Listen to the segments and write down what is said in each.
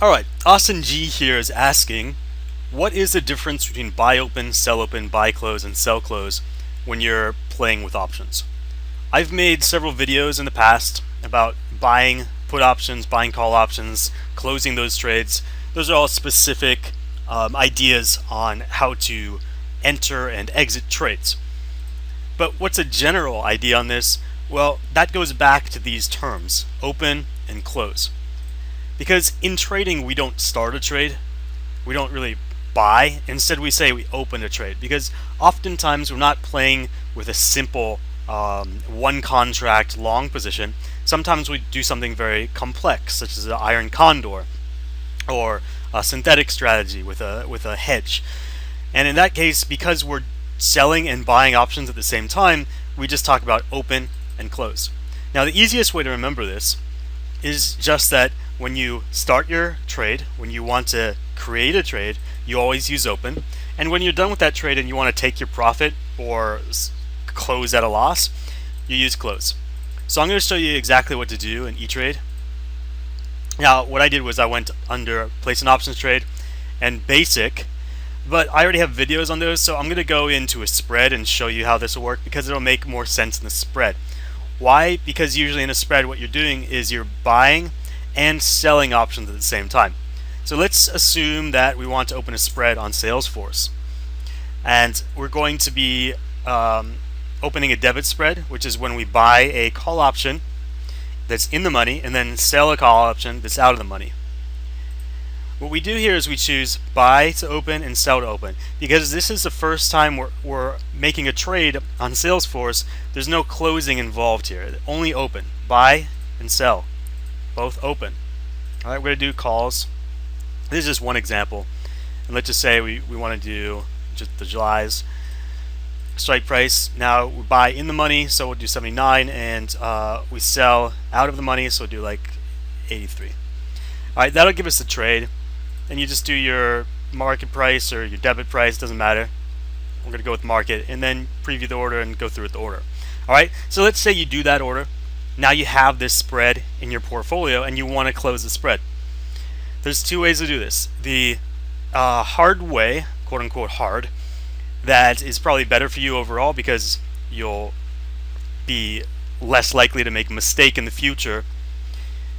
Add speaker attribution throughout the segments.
Speaker 1: Alright, Austin G here is asking, what is the difference between buy open, sell open, buy close, and sell close when you're playing with options? I've made several videos in the past about buying put options, buying call options, closing those trades. Those are all specific ideas on how to enter and exit trades. But what's a general idea on this? Well, that goes back to these terms, open and close. Because in trading, we don't start a trade, we don't really buy. Instead, we say we open a trade, because oftentimes we're not playing with a simple one contract long position. Sometimes we do something very complex, such as an iron condor or a synthetic strategy with a hedge. And in that case, because we're selling and buying options at the same time, we just talk about open and close. Now, the easiest way to remember this is just that when you start your trade, when you want to create a trade, you always use open. And when you're done with that trade and you want to take your profit or close at a loss, you use close. So I'm going to show you exactly what to do in Etrade. Now, what I did was I went under place an options trade and basic, but I already have videos on those, so I'm going to go into a spread and show you how this will work, because it'll make more sense in the spread. Why? Because usually in a spread what you're doing is you're buying and selling options at the same time. So let's assume that we want to open a spread on Salesforce, and we're going to be opening a debit spread, which is when we buy a call option that's in the money and then sell a call option that's out of the money. What we do here is we choose buy to open and sell to open, because this is the first time we're making a trade on Salesforce. There's no closing involved here, only open. Buy and sell, both open. Alright, we're going to do calls. This is just one example. And let's just say we want to do just the July's strike price. Now we buy in the money, so we'll do 79, and we sell out of the money, so we'll do like 83. Alright, that'll give us the trade. And you just do your market price or your debit price, doesn't matter. We're going to go with market, and then preview the order and go through with the order. Alright, so let's say you do that order. Now you have this spread in your portfolio and you want to close the spread. There's two ways to do this. The hard way, quote unquote hard, that is probably better for you overall, because you'll be less likely to make a mistake in the future.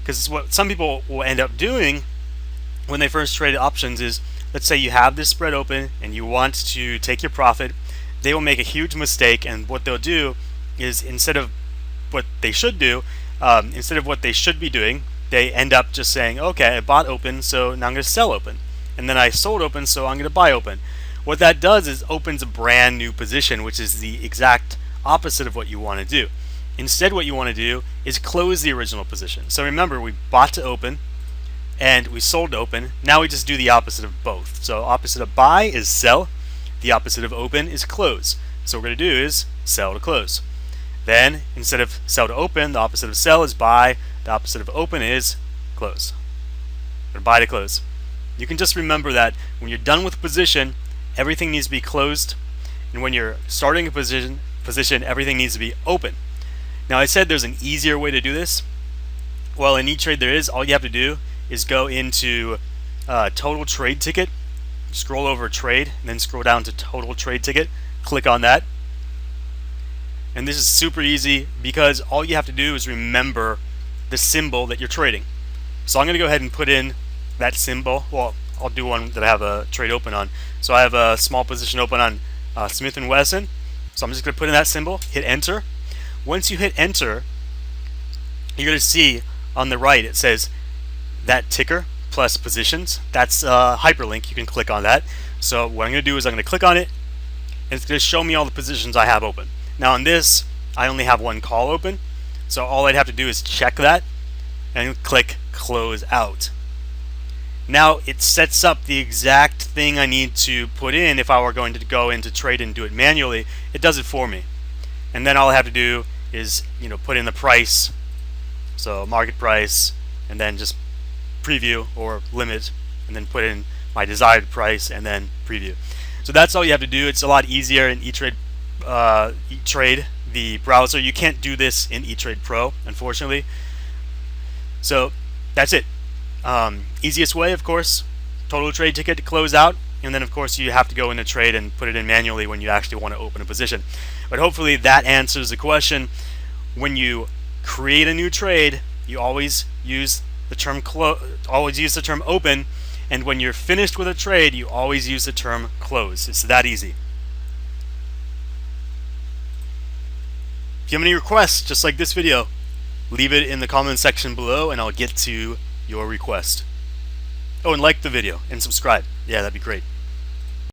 Speaker 1: Because what some people will end up doing when they first trade options is, let's say you have this spread open and you want to take your profit. They will make a huge mistake, and what they'll do is, instead of what they should do, instead of what they should be doing, they end up just saying, okay, I bought open, so now I'm going to sell open, and then I sold open, so I'm going to buy open. What that does is opens a brand new position, which is the exact opposite of what you want to do. Instead, what you want to do is close the original position. So remember, we bought to open and we sold to open. Now we just do the opposite of both. So opposite of buy is sell, the opposite of open is close. So what we're going to do is sell to close. Then instead of sell to open, the opposite of sell is buy, the opposite of open is close. Or buy to close. You can just remember that when you're done with a position, everything needs to be closed, and when you're starting a position, everything needs to be open. Now, I said there's an easier way to do this. Well, in Etrade there is. All you have to do is go into total trade ticket, scroll over trade, and then scroll down to total trade ticket, click on that. And this is super easy, because all you have to do is remember the symbol that you're trading. So I'm going to go ahead and put in that symbol. Well, I'll do one that I have a trade open on. So I have a small position open on Smith & Wesson. So I'm just going to put in that symbol, hit enter. Once you hit enter, you're going to see on the right it says that ticker plus positions. That's a hyperlink. You can click on that. So what I'm going to do is I'm going to click on it, and it's going to show me all the positions I have open. Now on this, I only have one call open, so all I'd have to do is check that and click close out. Now it sets up the exact thing I need to put in. If I were going to go into trade and do it manually, it does it for me. And then all I have to do is, put in the price, so market price, and then just preview or limit, and then put in my desired price and then preview. So that's all you have to do. It's a lot easier in Etrade, the browser. You can't do this in Etrade Pro, unfortunately. So that's it. Easiest way, of course, total trade ticket to close out, and then of course you have to go in a trade and put it in manually when you actually want to open a position. But hopefully that answers the question. When you create a new trade, you always use the term open, and when you're finished with a trade, you always use the term close. It's that easy. If you have any requests, just like this video, leave it in the comment section below and I'll get to your request. Oh, and like the video and subscribe. Yeah, that'd be great.